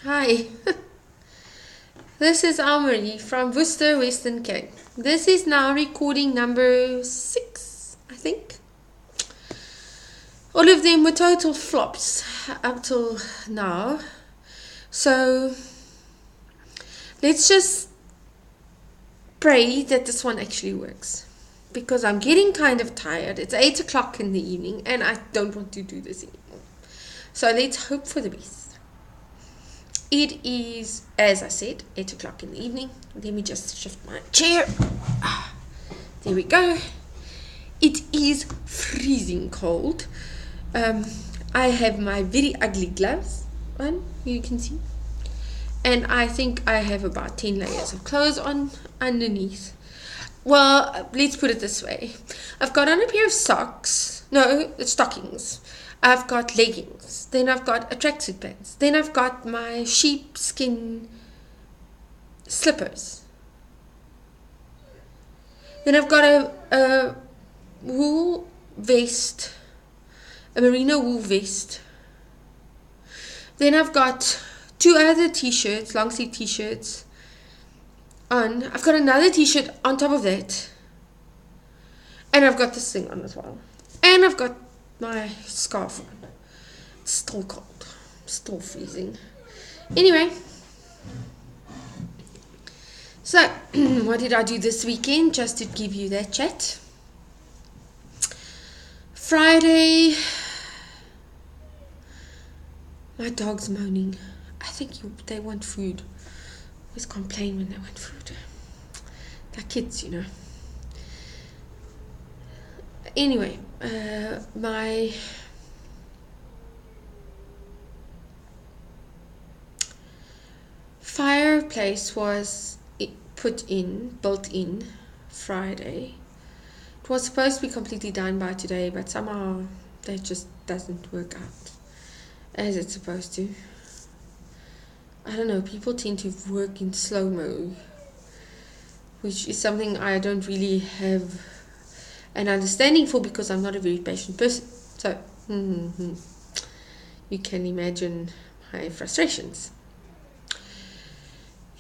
Hi, this is Elmarie from Worcester, Western Cape. This is now recording number 6, I think. All of them were total flops up till now. So let's just pray that this one actually works. Because I'm getting kind of tired. It's 8 o'clock in the evening and I don't want to do this anymore. So let's hope for the best. It is, as I said, 8 o'clock in the evening. Let me just shift my chair. There we go. It is freezing cold. I have my very ugly gloves on, you can see. And I think I have about 10 layers of clothes on underneath. Well, let's put it this way. I've got on a pair of socks. No, stockings. I've got leggings. Then I've got a tracksuit pants. Then I've got my sheepskin slippers. Then I've got a wool vest, a merino wool vest. Then I've got 2 other t-shirts, long sleeve t-shirts on. I've got another t-shirt on top of that. And I've got this thing on as well. And I've got my scarf on. It's still cold. Still freezing. Anyway. So, what did I do this weekend? Just to give you that chat. Friday. My dog's moaning. I think they want food. Always complain when they want food. They're kids, you know. Anyway, my fireplace was built in Friday. It was supposed to be completely done by today, but somehow that just doesn't work out as it's supposed to. I don't know, people tend to work in slow-mo, which is something I don't really have an understanding for because I'm not a very patient person. So, you can imagine my frustrations.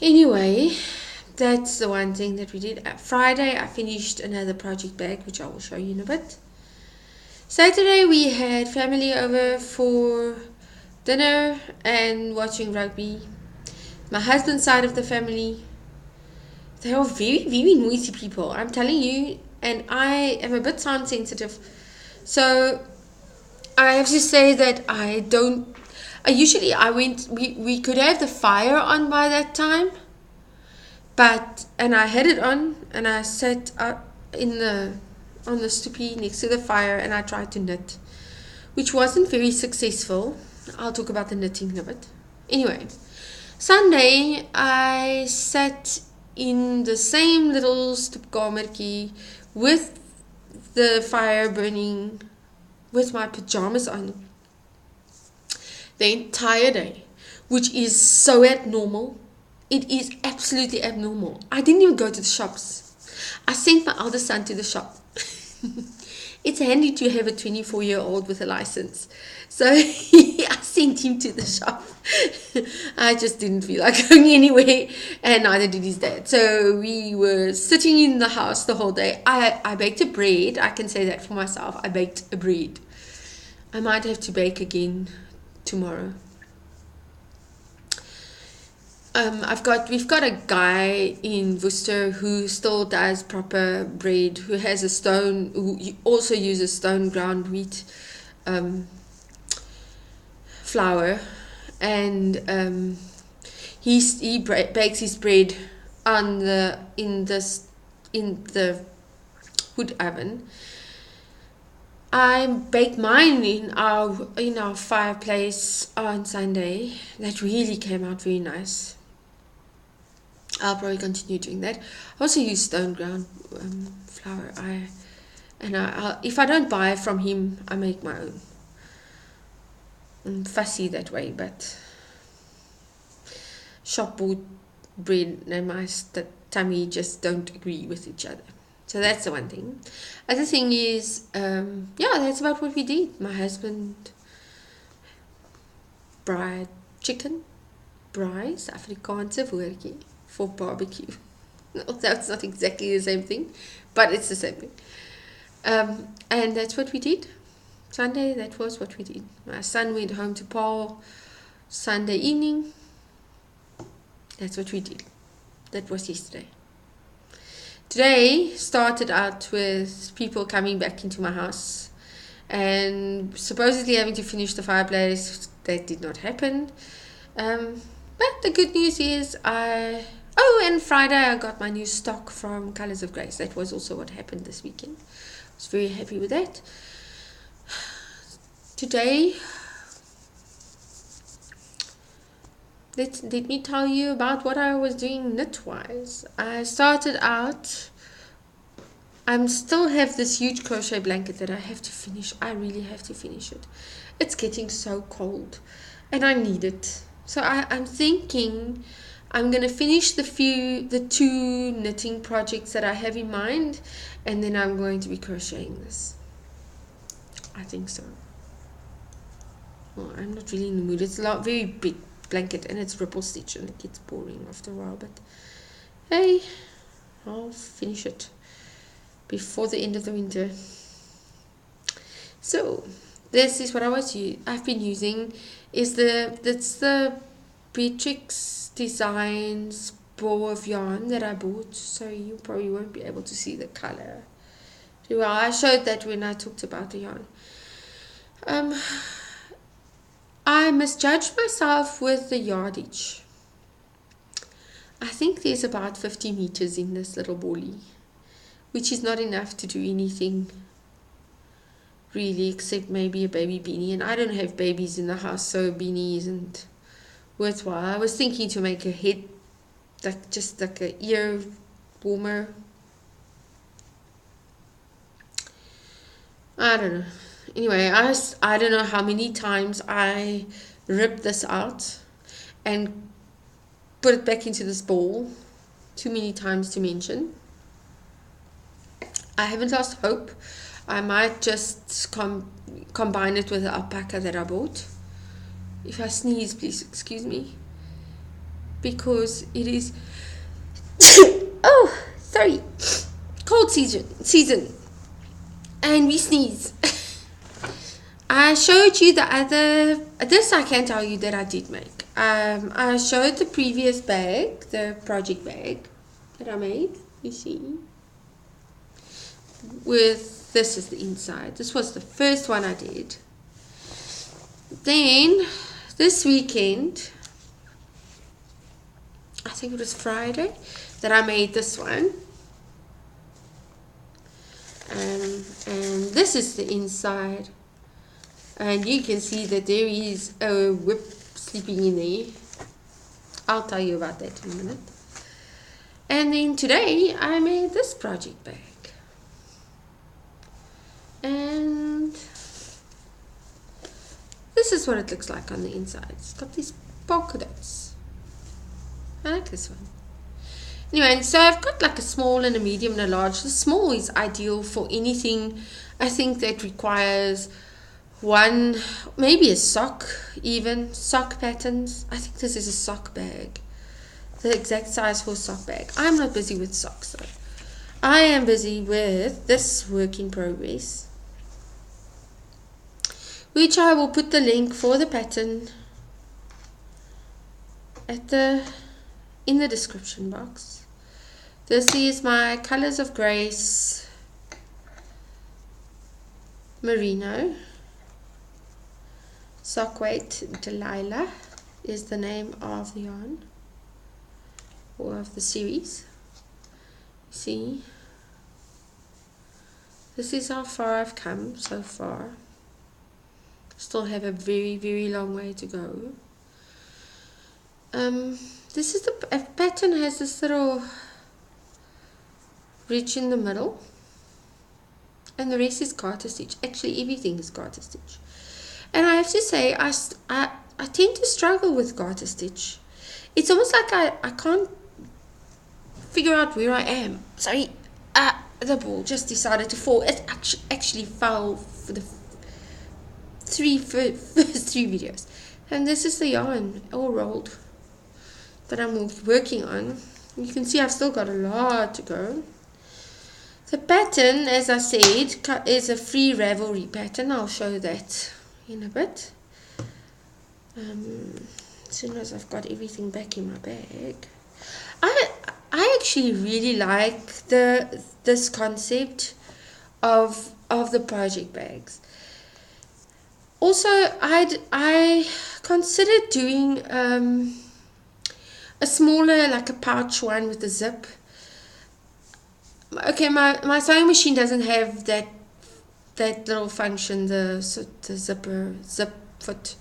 Anyway, that's the one thing that we did. Friday, I finished another project bag, which I will show you in a bit. Saturday, we had family over for dinner and watching rugby. My husband's side of the family, they are very, very noisy people. I'm telling you. And I am a bit sound sensitive. So I have to say that we could have the fire on by that time. And I had it on and I sat on the stoopy next to the fire and I tried to knit, which wasn't very successful. I'll talk about the knitting in a bit. Anyway, Sunday I sat in the same little stoepkamertjie with the fire burning, with my pajamas on, the entire day, which is so abnormal. It is absolutely abnormal. I didn't even go to the shops. I sent my eldest son to the shop. It's handy to have a 24-year-old with a license. So I sent him to the shop. I just didn't feel like going anywhere, and neither did his dad. So we were sitting in the house the whole day. I baked a bread. I can say that for myself. I baked a bread. I might have to bake again tomorrow. We've got a guy in Worcester who still does proper bread, who also uses stone ground wheat flour, and he bakes his bread in the wood oven. I baked mine in our fireplace on Sunday. That really came out very nice. I'll probably continue doing that. I also use stone ground flour. If I don't buy from him, I make my own. I'm fussy that way, but shop bought bread and my tummy just don't agree with each other. So that's the one thing. Other thing is, that's about what we did. My husband fried chicken, braais, Afrikaanse woordjie for barbecue. Although it's not exactly the same thing, but it's the same thing. And that's what we did. Sunday, that was what we did. My son went home to Paul Sunday evening. That's what we did. That was yesterday. Today started out with people coming back into my house and supposedly having to finish the fireplace. That did not happen. But the good news is and Friday I got my new stock from Colors of Grace. That was also what happened this weekend. I was very happy with that. Today, let me tell you about what I was doing knit-wise. I started out, I still have this huge crochet blanket that I have to finish. I really have to finish it. It's getting so cold and I need it. So I'm thinking I'm going to finish the two knitting projects that I have in mind, and then I'm going to be crocheting this. I think so. Well, I'm not really in the mood. It's a very big blanket and it's ripple stitch and it gets boring after a while, but hey, I'll finish it before the end of the winter. So this is what I've been using. It's the Beatrix Designs ball of yarn that I bought, so you probably won't be able to see the color. Well, I showed that when I talked about the yarn. I misjudged myself with the yardage. I think there's about 50 meters in this little ballie, which is not enough to do anything really, except maybe a baby beanie, and I don't have babies in the house, so a beanie isn't worthwhile. I was thinking to make a head, just like a ear warmer. I don't know. Anyway, I don't know how many times I ripped this out and put it back into this ball. Too many times to mention. I haven't lost hope. I might just combine it with the alpaca that I bought. If I sneeze, please excuse me, because it is oh, sorry, cold season, and we sneeze. I showed you this I can tell you that I did make. I showed the previous bag, the project bag that I made, you see, with this is the inside. This was the first one I did. Then this weekend, I think it was Friday, that I made this one. And this is the inside. And you can see that there is a whip sleeping in there. I'll tell you about that in a minute. And then today I made this project bag. And this is what it looks like on the inside. It's got these polka dots. I like this one. Anyway, and so I've got like a small and a medium and a large. The small is ideal for anything, I think, that requires one, maybe a sock, even sock patterns. I think this is a sock bag, the exact size for a sock bag. I'm not busy with socks though. I am busy with this work in progress, which I will put the link for the pattern in the description box. This is my Colors of Grace merino. Sock weight Delilah is the name of the yarn, or of the series. See, this is how far I've come so far. Still have a very, very long way to go. This is the pattern has this little ridge in the middle, and the rest is garter stitch. Actually, everything is garter stitch. And I have to say, I tend to struggle with garter stitch. It's almost like I can't figure out where I am. Sorry, the ball just decided to fall. It actually fell for the first three videos. And this is the yarn, all rolled. that I'm working on. You can see I've still got a lot to go. The pattern, as I said, is a free Ravelry pattern. I'll show that in a bit. As soon as I've got everything back in my bag. I actually really like this concept of the project bags. Also, I considered doing a smaller, like a pouch one with a zip. Okay, my sewing machine doesn't have that little function, the zip foot.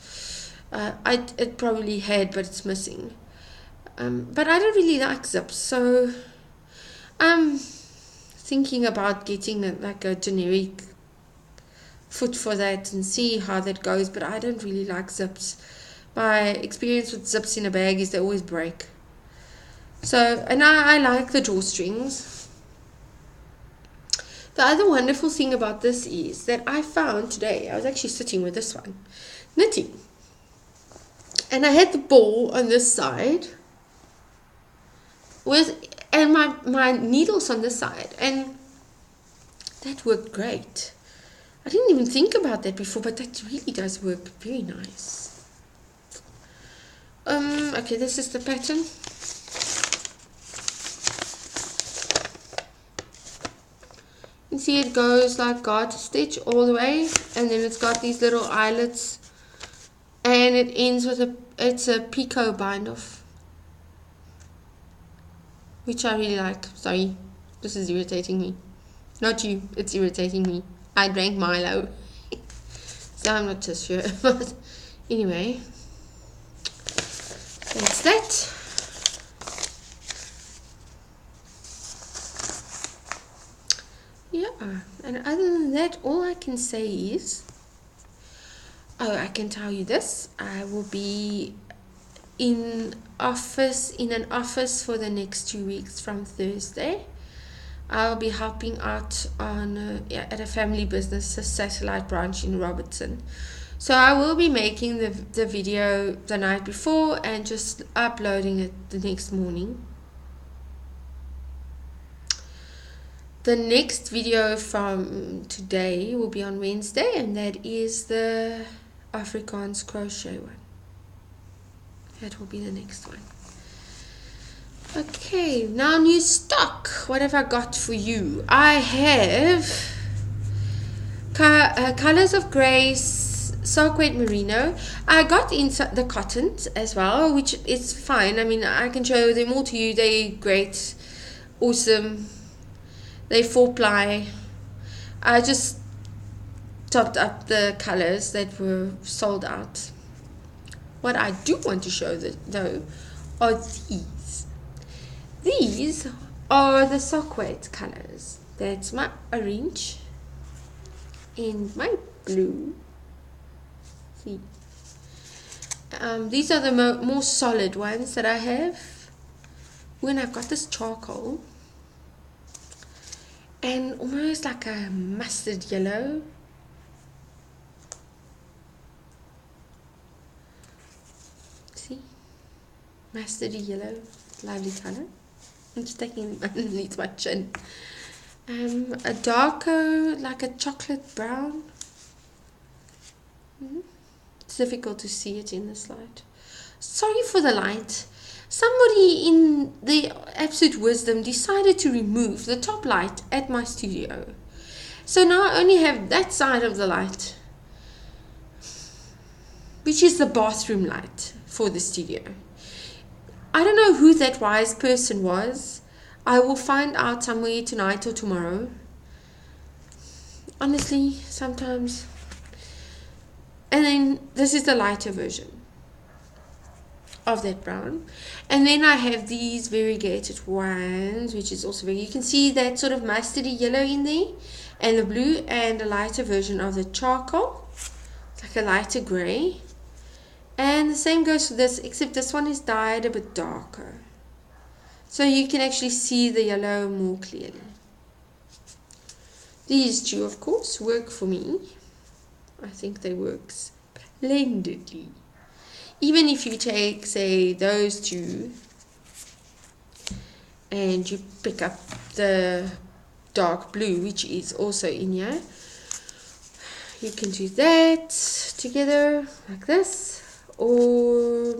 It probably had, but it's missing. But I don't really like zips, so I'm thinking about getting like a generic foot for that and see how that goes. But I don't really like zips. My experience with zips in a bag is they always break. So, and I like the drawstrings. The other wonderful thing about this is that I found today, I was actually sitting with this one, knitting. And I had the ball on this side and my needles on this side, and that worked great. I didn't even think about that before, but that really does work very nice. Okay, this is the pattern. You can see it goes like garter stitch all the way, and then it's got these little eyelets, and it ends with it's a picot bind off, which I really like. Sorry, this is irritating me. Not you, it's irritating me. I drank Milo, so I'm not just sure. But anyway, that's that. Yeah, and other than that, all I can say is, I can tell you this: I will be in an office for the next 2 weeks from Thursday. I'll be helping out on at a family business, a satellite branch in Robertson. So I will be making the video the night before and just uploading it the next morning. The next video from today will be on Wednesday, and that is the Afrikaans crochet one. That will be the next one. Okay, now new stock. What have I got for you? I have Colors of Grace sock weight merino. I got inside the cottons as well, which is fine. I mean, I can show them all to you. They're great, awesome. They 4-ply. I just topped up the colors that were sold out. What I do want to show though are these. These are the sock weight colors. That's my orange and my blue. See, these are the more solid ones that I have. When I've got this charcoal and almost like a mustard yellow. See, mustardy yellow, lovely color. I'm just taking it underneath my chin. A darker, like a chocolate brown. It's difficult to see it in this light. Sorry for the light. Somebody in the absolute wisdom decided to remove the top light at my studio. So now I only have that side of the light, which is the bathroom light for the studio. I don't know who that wise person was. I will find out somewhere tonight or tomorrow. Honestly, sometimes. And then this is the lighter version of that brown. And then I have these variegated ones, which is also very, you can see that sort of mustardy yellow in there, and the blue, and a lighter version of the charcoal, like a lighter gray. And the same goes for this, except this one is dyed a bit darker, so you can actually see the yellow more clearly. These two, of course, work for me. I think they work splendidly. Even if you take, say, those two and you pick up the dark blue, which is also in here. You can do that together like this, or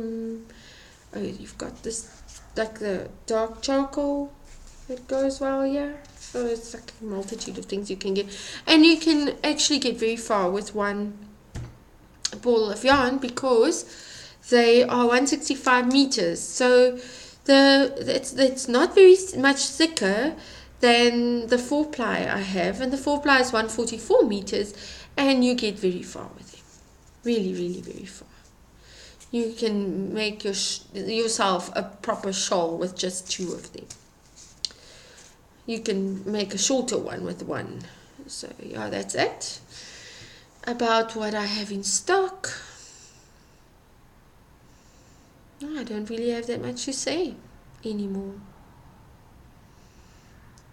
oh, you've got this like the dark charcoal that goes well here. So it's like a multitude of things you can get, and you can actually get very far with one ball of yarn because they are 165 meters. So it's not very much thicker than the 4-ply I have, and the 4-ply is 144 meters, and you get very far with them, really very far. You can make yourself a proper shawl with just 2 of them. You can make a shorter one with 1. So yeah, that's it about what I have in stock. I don't really have that much to say anymore.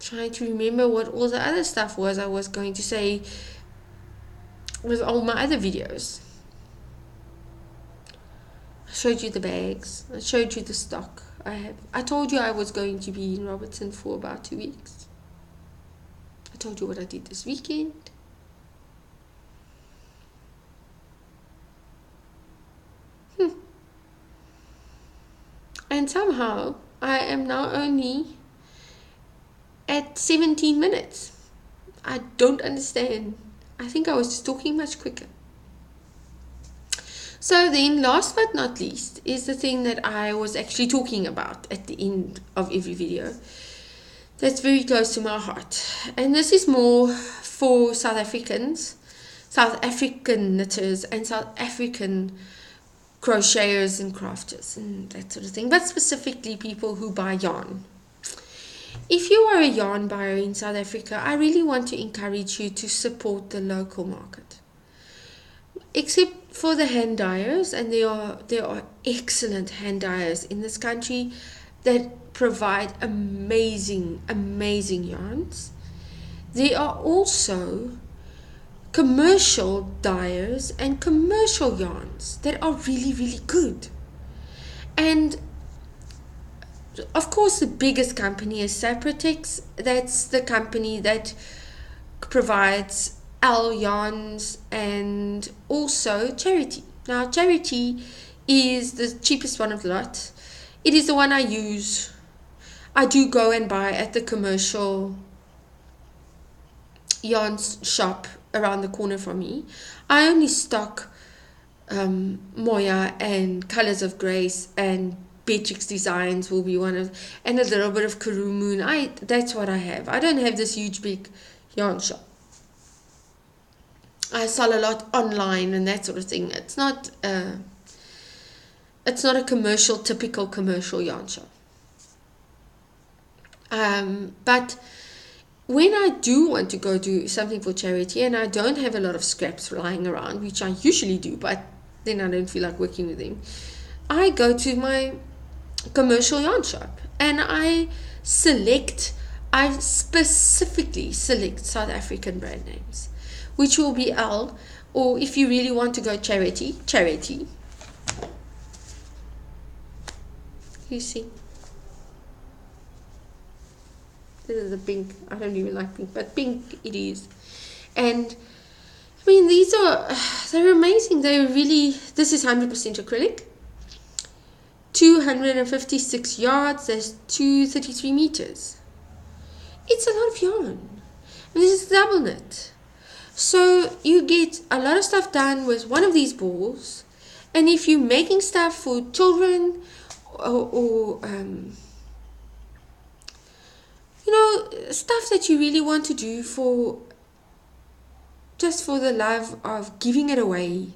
Trying to remember what all the other stuff was I was going to say with all my other videos. I showed you the bags. I showed you the stock I have. I told you I was going to be in Robertson for about 2 weeks. I told you what I did this weekend. And somehow I am now only at 17 minutes. I don't understand. I think I was just talking much quicker. So then, last but not least, is the thing that I was actually talking about at the end of every video. That's very close to my heart. And this is more for South Africans, South African knitters, and South African crocheters and crafters and that sort of thing. But specifically people who buy yarn. If you are a yarn buyer in South Africa, I really want to encourage you to support the local market. Except for the hand dyers, and there are excellent hand dyers in this country that provide amazing yarns. There are also commercial dyers and commercial yarns that are really good. And of course, the biggest company is Saprotex. That's the company that provides L yarns and also Charity. Now, Charity is the cheapest one of the lot. It is the one I use. I do go and buy at the commercial yarn shop around the corner from me. I only stock Moya and Colors of Grace, and Beatrix Designs will be one of, and a little bit of Karoo Moon. That's what I have. I don't have this huge big yarn shop. I sell a lot online and that sort of thing. It's not a typical commercial yarn shop. But when I do want to go do something for charity and I don't have a lot of scraps lying around, which I usually do, but then I don't feel like working with them, I go to my commercial yarn shop and I specifically select South African brand names, which will be L, or if you really want to go charity. You see, this is a pink. I don't even like pink, but pink it is. And I mean, they're amazing. They're really, this is 100% acrylic. 256 yards, there's 233 meters. It's a lot of yarn. And this is double knit. So you get a lot of stuff done with one of these balls. And if you're making stuff for children or stuff that you really want to do just for the love of giving it away.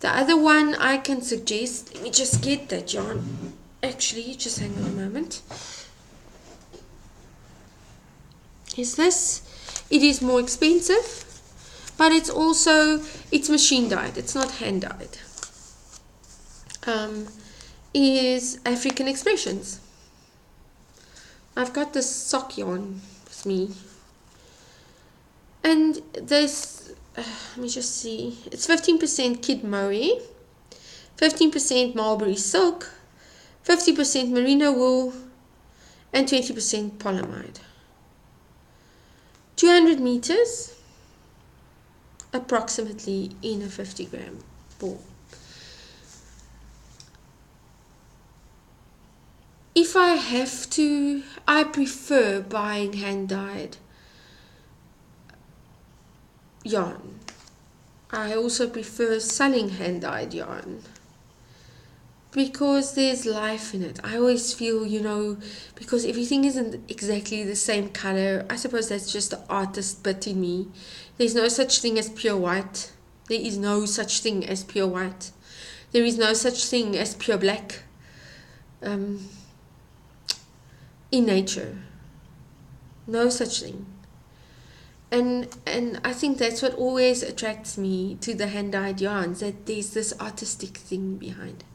The other one I can suggest, let me just get that yarn. Actually, just hang on a moment. Is this? It is more expensive, but it's machine dyed. It's not hand dyed. Is African Expressions. I've got this sock yarn with me, and this, let me just see, it's 15% Kid Moe, 15% Mulberry Silk, 50% merino wool, and 20% polyamide. 200 meters approximately in a 50-gram ball. If I have to, I prefer buying hand-dyed yarn. I also prefer selling hand-dyed yarn because there's life in it. I always feel, because everything isn't exactly the same color. I suppose that's just the artist bit in me. There's no such thing as pure white. There is no such thing as pure white. There is no such thing as pure black. In nature, no such thing. And I think that's what always attracts me to the hand-dyed yarns, that there's this artistic thing behind it.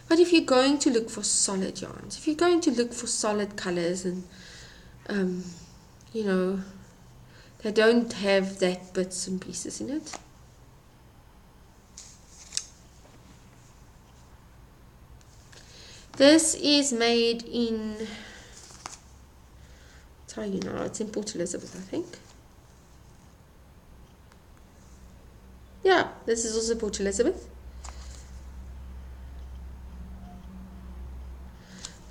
But if you're going to look for solid yarns, if you're going to look for solid colors and they don't have that bits and pieces in it, this is made in, it's in Port Elizabeth, I think. Yeah, this is also Port Elizabeth.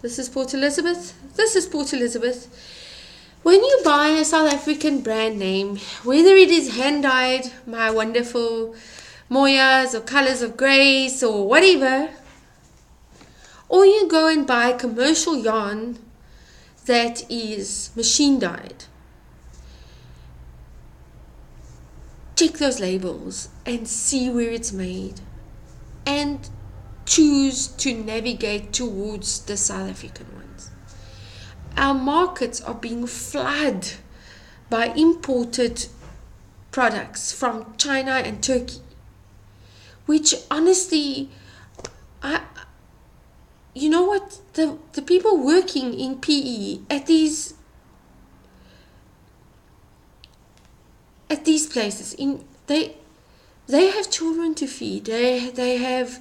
This is Port Elizabeth. This is Port Elizabeth. When you buy a South African brand name, whether it is hand-dyed, my wonderful Moyas or Colors of Grace or whatever, or you go and buy commercial yarn that is machine dyed, check those labels and see where it's made and choose to navigate towards the South African ones. Our markets are being flooded by imported products from China and Turkey, which honestly, the people working in PE at these places, they have children to feed, they have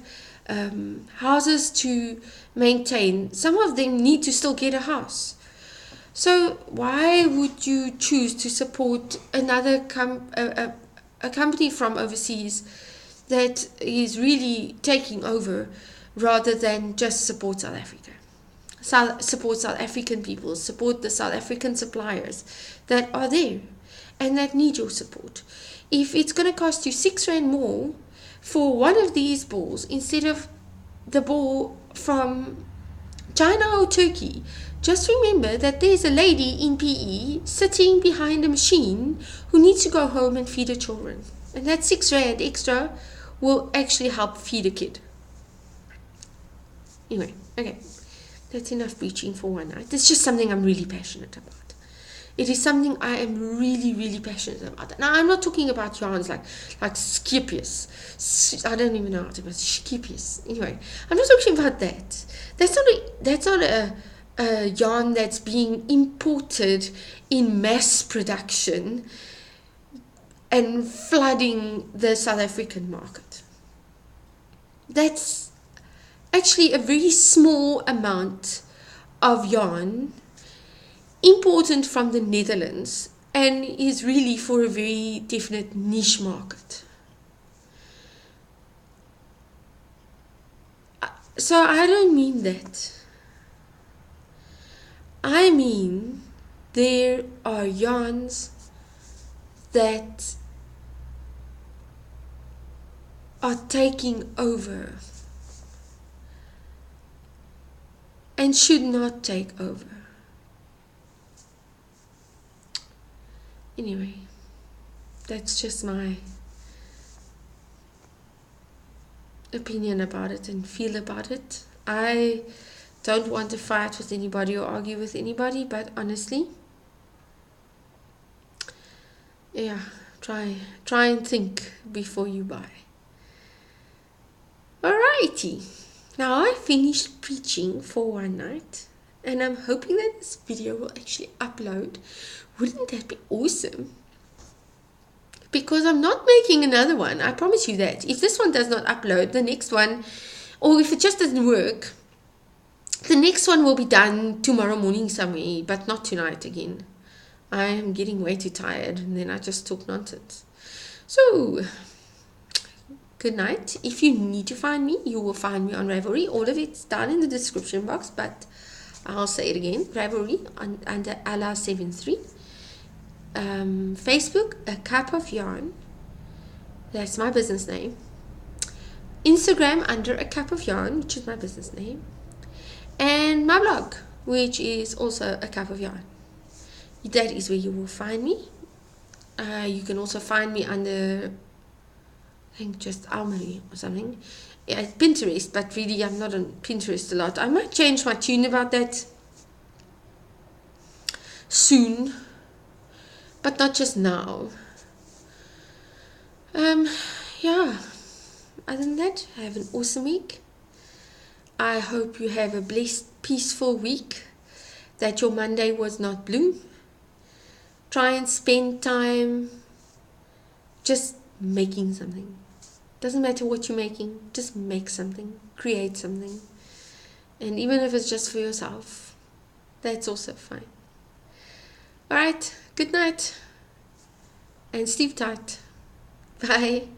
houses to maintain. Some of them need to still get a house. So why would you choose to support another a company from overseas that is really taking over, rather than just support South Africa? Support South African people, support the South African suppliers that are there and that need your support. If it's going to cost you R6 more for one of these balls instead of the ball from China or Turkey, just remember that there's a lady in PE sitting behind a machine who needs to go home and feed her children. And that R6 extra will actually help feed a kid. Anyway, okay. That's enough preaching for one night. It's just something I'm really passionate about. It is something I am really, really passionate about. Now, I'm not talking about yarns like Scipius. I don't even know how to pronounce Scipius. Anyway, I'm not talking about that. That's not a yarn that's being imported in mass production and flooding the South African market. That's actually a very small amount of yarn imported from the Netherlands and is really for a very definite niche market. So I don't mean that. I mean there are yarns that are taking over and should not take over. Anyway, that's just my opinion about it and feel about it. I don't want to fight with anybody or argue with anybody, but honestly, yeah, try and think before you buy. Alrighty, now I finished preaching for one night, and I'm hoping that this video will actually upload. Wouldn't that be awesome? Because I'm not making another one, I promise you that. If this one does not upload, the next one, or if it just doesn't work, The next one will be done tomorrow morning somewhere, but not tonight again. I am getting way too tired and then I just talk nonsense. So, good night. If you need to find me, you will find me on Ravelry. All of it's down in the description box, but I'll say it again. Ravelry under Ella73. Facebook, A Cup of Yarn. That's my business name. Instagram under A Cup of Yarn, which is my business name. And my blog, which is also A Cup of Yarn. That is where you will find me. You can also find me under, I think, just Elmarie or something. Yeah, Pinterest, but really I'm not on Pinterest a lot. I might change my tune about that soon, but not just now. Yeah, other than that, have an awesome week. I hope you have a blessed, peaceful week, that your Monday was not blue. Try and spend time just making something. Doesn't matter what you're making, just make something, create something. And even if it's just for yourself, that's also fine. Alright, good night and sleep tight. Bye.